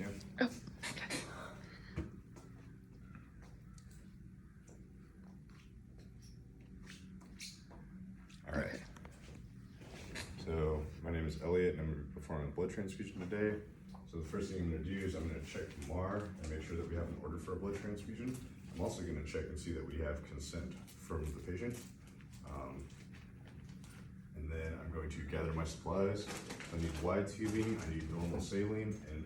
scan. Oh, okay. All right. So my name is Elliot, and I'm going to be performing a blood transfusion today. So the first thing I'm going to do is I'm going to check MAR and make sure that we have an order for a blood transfusion. I'm also going to check and see that we have consent from the patient. And then I'm going to gather my supplies. I need wide tubing, I need normal saline, and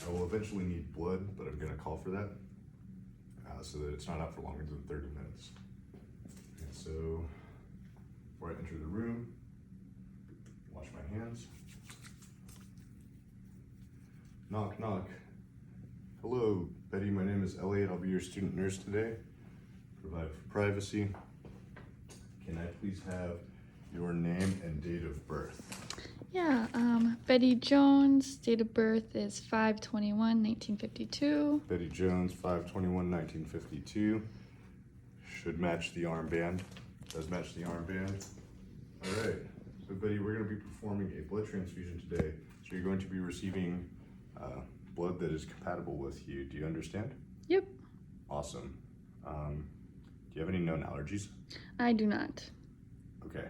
I will eventually need blood, but I'm going to call for that so that it's not out for longer than 30 minutes. And so before I enter the room, wash my hands. Knock, knock. Hello, Betty, my name is Elliot. I'll be your student nurse today. Provide for privacy. Can I please have your name and date of birth? Yeah, Betty Jones, date of birth is 5/21/1952. Betty Jones, 5/21/1952. Should match the armband. Does match the armband. All right. So Betty, we're going to be performing a blood transfusion today. So you're going to be receiving blood that is compatible with you. Do you understand? Yep, Awesome. Do you have any known allergies? I do not. Okay.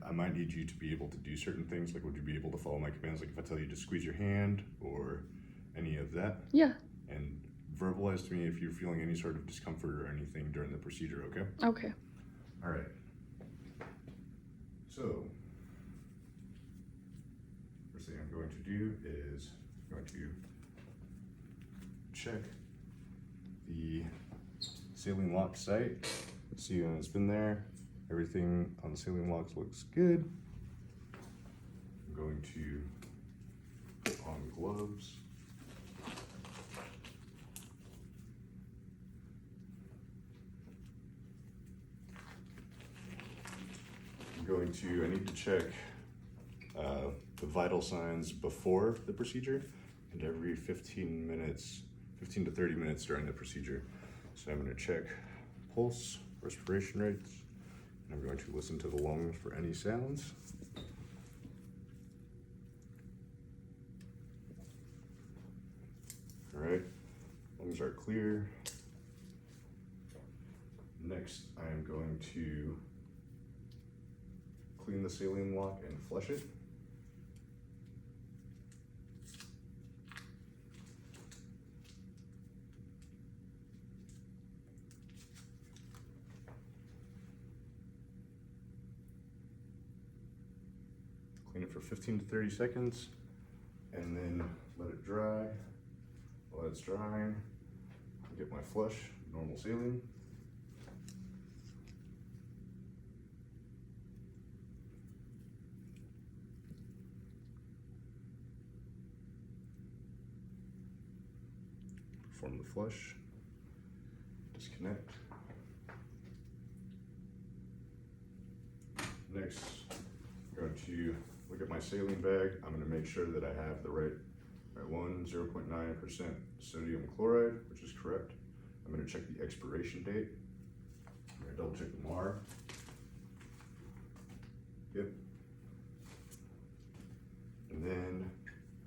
I might need you to be able to do certain things. Like, would you be able to follow my commands? Like if I tell you to squeeze your hand or any of that? Yeah, And verbalize to me if you're feeling any sort of discomfort or anything during the procedure, okay? okay. All right. So, first thing I'm going to do is I'm going to check the saline lock site, see when it's been there. Everything on the saline locks looks good. I'm going to put on gloves. I need to check the vital signs before the procedure and every 15 to 30 minutes during the procedure. So I'm going to check pulse, respiration rates, and I'm going to listen to the lungs for any sounds. All right, lungs are clear. Next, I am going to clean the saline lock and flush it. Clean it for 15 to 30 seconds and then let it dry. While it's drying, I'll get my flush, normal saline. Perform the flush, disconnect. Next, I'm going to look at my saline bag. I'm going to make sure that I have the right 0.9% sodium chloride, which is correct. I'm going to check the expiration date. I'm going to double check the MAR. Yep. And then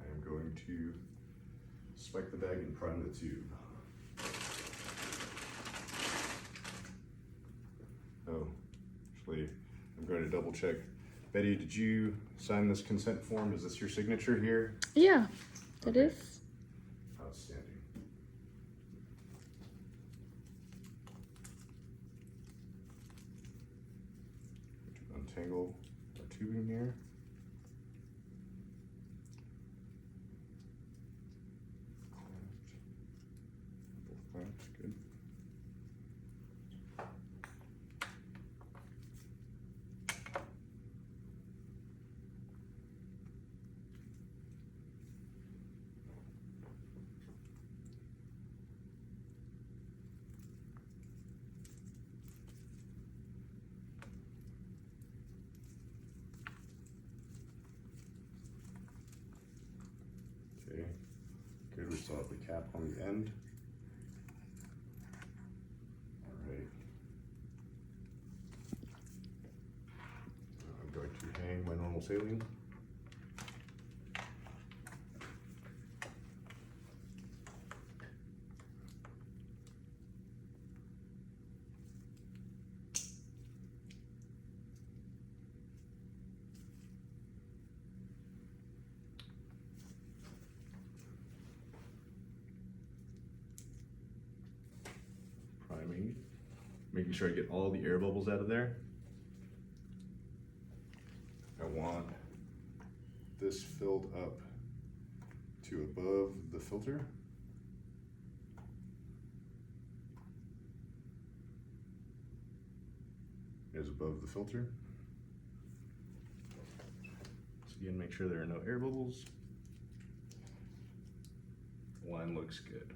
I am going to spike the bag and prime the tube. Oh, actually, I'm going to double check. Betty, did you sign this consent form? Is this your signature here? Yeah, it Okay. is. Outstanding. Untangle our tubing here. Both clamps, good. Okay, good. We still have the cap on the end. All right. I'm going to hang my normal saline. making sure I get all the air bubbles out of there. I want this filled up to above the filter. Is above the filter. So again, make sure there are no air bubbles. Line looks good.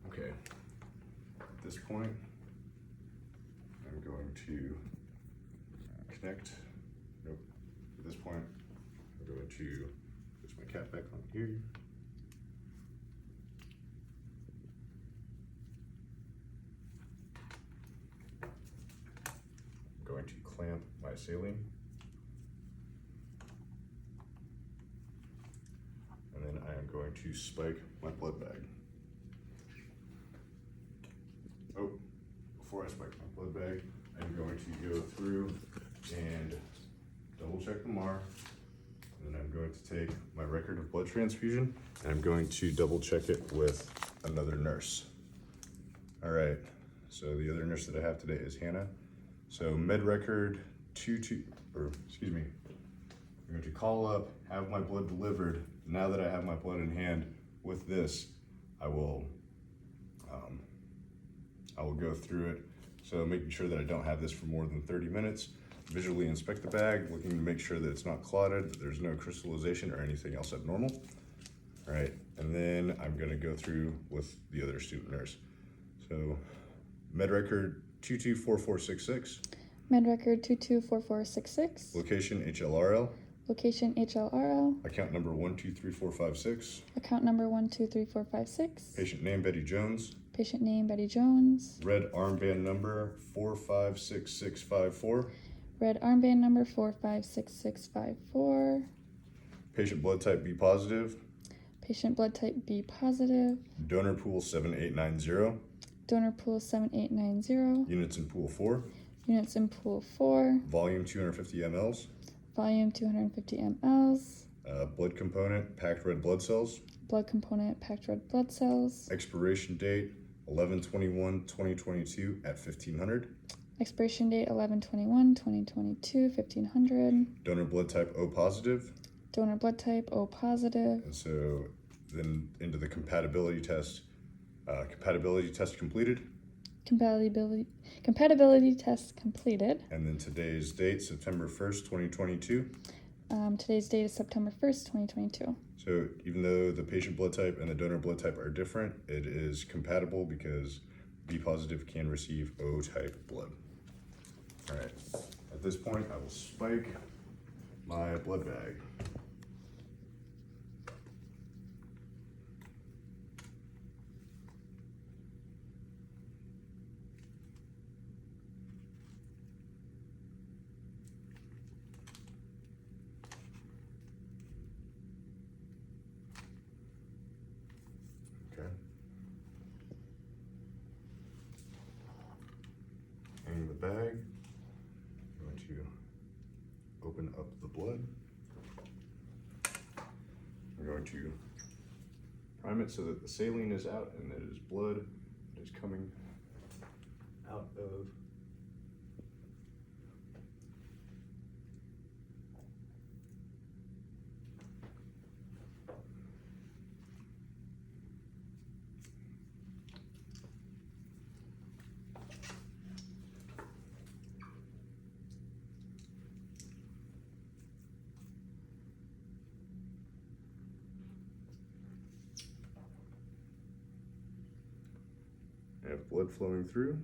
Okay, at this point, I'm going to connect. Nope. At this point, I'm going to put my cap back on here. I'm going to clamp my saline. And then I am going to spike my blood bag. Oh, before I spike my blood bag, I'm going to go through and double check the MAR. And then I'm going to take my record of blood transfusion and I'm going to double check it with another nurse. All right, so the other nurse that I have today is Hannah. So med record I'm going to call up, have my blood delivered. Now that I have my blood in hand with this, I will go through it. So making sure that I don't have this for more than 30 minutes. Visually inspect the bag, looking to make sure that it's not clotted, that there's no crystallization or anything else abnormal. All right, and then I'm gonna go through with the other student nurse. So med record 224466. Med record 224466. Location HLRL. Location HLRL. Account number 123456. Account number 123456. Patient name Betty Jones. Patient name Betty Jones. Red armband number 456654. Red armband number 456654. Patient blood type B positive. Patient blood type B positive. Donor pool 7890. Donor pool 7890. Units in pool 4. Units in pool 4. Volume 250 mLs. Volume 250 mLs. Blood component packed red blood cells. Blood component packed red blood cells. Expiration date 11/21/2022 at 1500. Expiration date 11/21/2022, 1500. Donor blood type O positive. Donor blood type O positive. And so then into the compatibility test. Compatibility test completed. Compatibility test completed. And then today's date, September 1st, 2022. Today's date is September 1st, 2022. So even though the patient blood type and the donor blood type are different, it is compatible because B positive can receive O type blood. All right, at this point, I will spike my blood bag. Okay. Hang the bag. I'm going to open up the blood. I'm going to prime it so that the saline is out and that it is blood that is coming out of I have blood flowing through.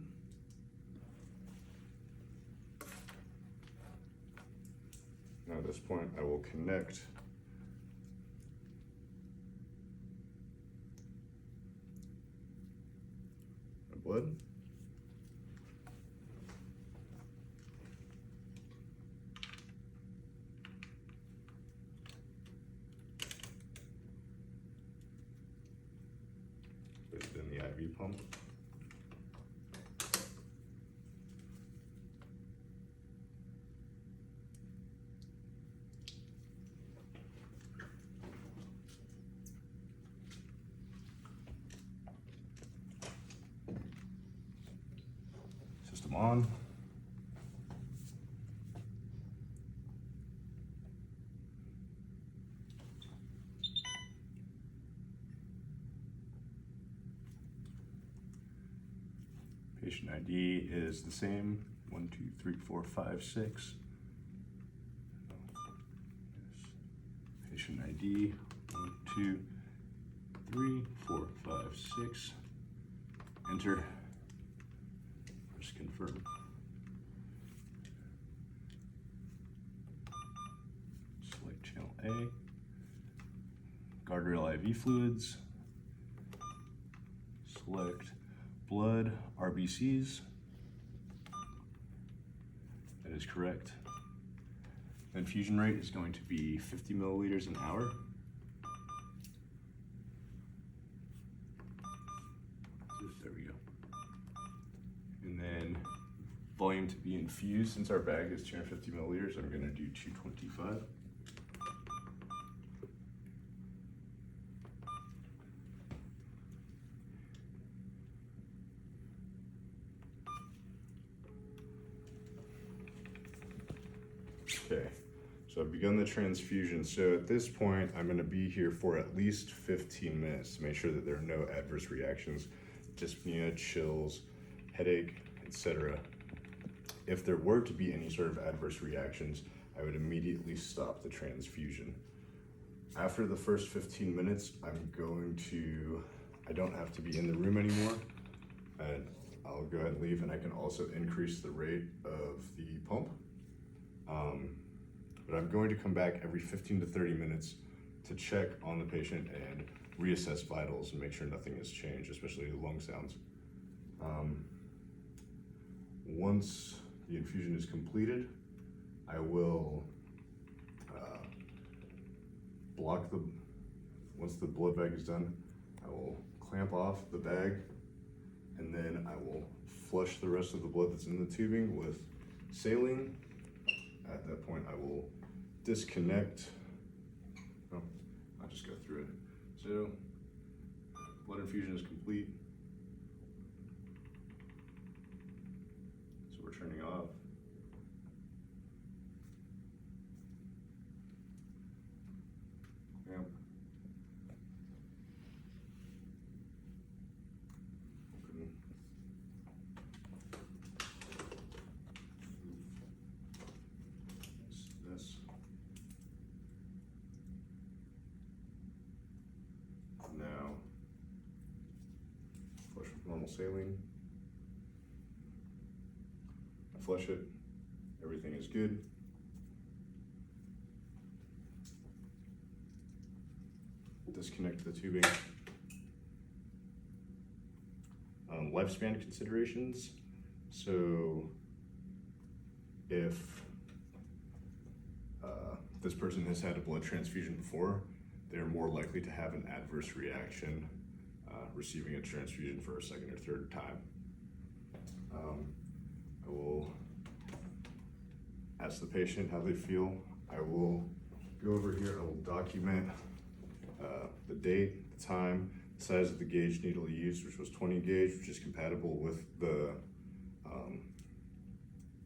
Now at this point, I will connect my blood. Put it in the IV pump. system on. Patient ID is the same, 1, 2, 3, 4, 5, 6. Patient ID, 1, 2, 3, 4, 5, 6. Enter. Just confirm. Select channel A. Guardrail IV fluids. Select blood RBCs. That is correct. The infusion rate is going to be 50 milliliters an hour. There we go. And then volume to be infused, since our bag is 250 milliliters, I'm gonna do 225. Okay, so I've begun the transfusion. So at this point, I'm gonna be here for at least 15 minutes to make sure that there are no adverse reactions, dyspnea, chills, headache, etc. If there were to be any sort of adverse reactions, I would immediately stop the transfusion. After the first 15 minutes, I don't have to be in the room anymore, and I'll go ahead and leave, and I can also increase the rate of the pump. But I'm going to come back every 15 to 30 minutes to check on the patient and reassess vitals and make sure nothing has changed, especially the lung sounds. Once the infusion is completed, I will once the blood bag is done, I will clamp off the bag, and then I will flush the rest of the blood that's in the tubing with saline. At that point, I will disconnect. Oh, I'll just go through it. So, blood infusion is complete. So we're turning off. Clamp. Open. This. Now, flush with normal saline. I flush it, everything is good. Disconnect the tubing. Lifespan considerations. So if this person has had a blood transfusion before, they're more likely to have an adverse reaction receiving a transfusion for a second or third time. I will ask the patient how they feel. I will go over here, I will document the date, the time, the size of the gauge needle used, which was 20 gauge, which is compatible with the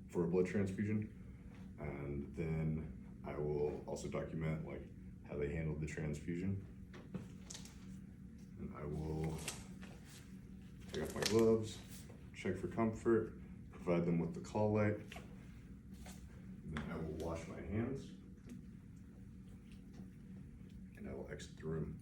for a blood transfusion. And then I will also document like how they handled the transfusion. And I will take off my gloves, check for comfort, provide them with the call light. Then I will wash my hands and I will exit the room.